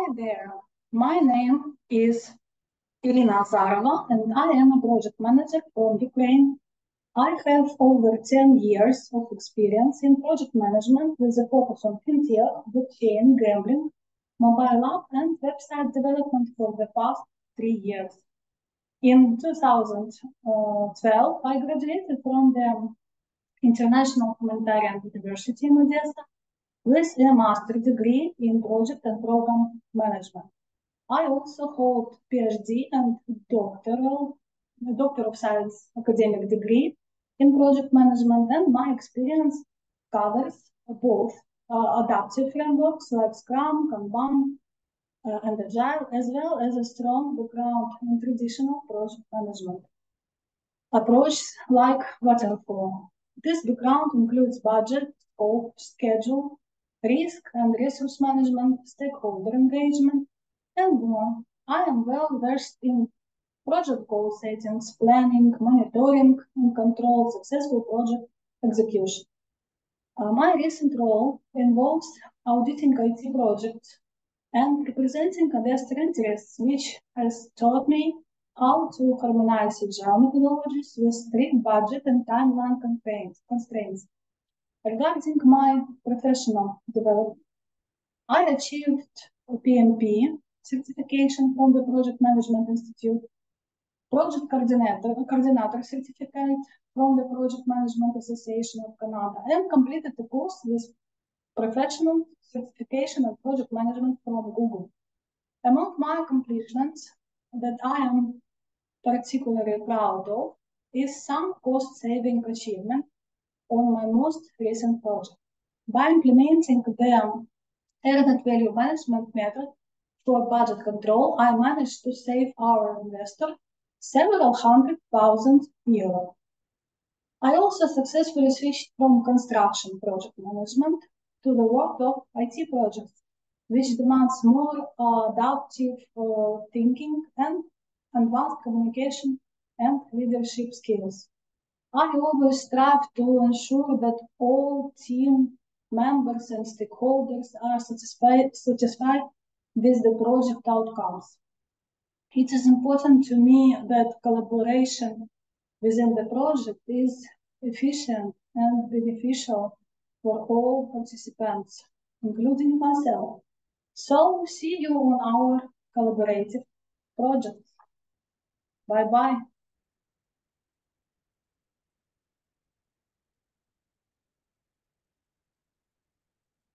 Hi there, my name is Irina Azarova and I am a project manager from Ukraine. I have over 10 years of experience in project management with a focus on fintech, blockchain, gambling, mobile app and website development for the past 3 years. In 2012, I graduated from the International Humanitarian University in Odessa with a master degree in project and program management. I also hold PhD and Doctor of Science academic degree in project management, and my experience covers both adaptive frameworks like Scrum, Kanban, and Agile, as well as a strong background in traditional project management approaches like waterfall. This background includes budget, scope, schedule, risk and resource management, stakeholder engagement, and more. I am well versed in project goal settings, planning, monitoring, and control successful project execution. My recent role involves auditing IT projects and representing investor interests, which has taught me how to harmonize agile methodologies with strict budget and timeline constraints. Regarding my professional development, I achieved a PMP certification from the Project Management Institute, Project Coordinator certificate from the Project Management Association of Canada, and completed a course with professional certification of project management from Google. Among my accomplishments that I am particularly proud of is some cost-saving achievement on my most recent project. By implementing the added value management method for budget control, I managed to save our investor several €100,000. I also successfully switched from construction project management to the work of IT projects, which demands more adaptive thinking and advanced communication and leadership skills. I always strive to ensure that all team members and stakeholders are satisfied with the project outcomes. It is important to me that collaboration within the project is efficient and beneficial for all participants, including myself. So, see you on our collaborative project. Bye-bye.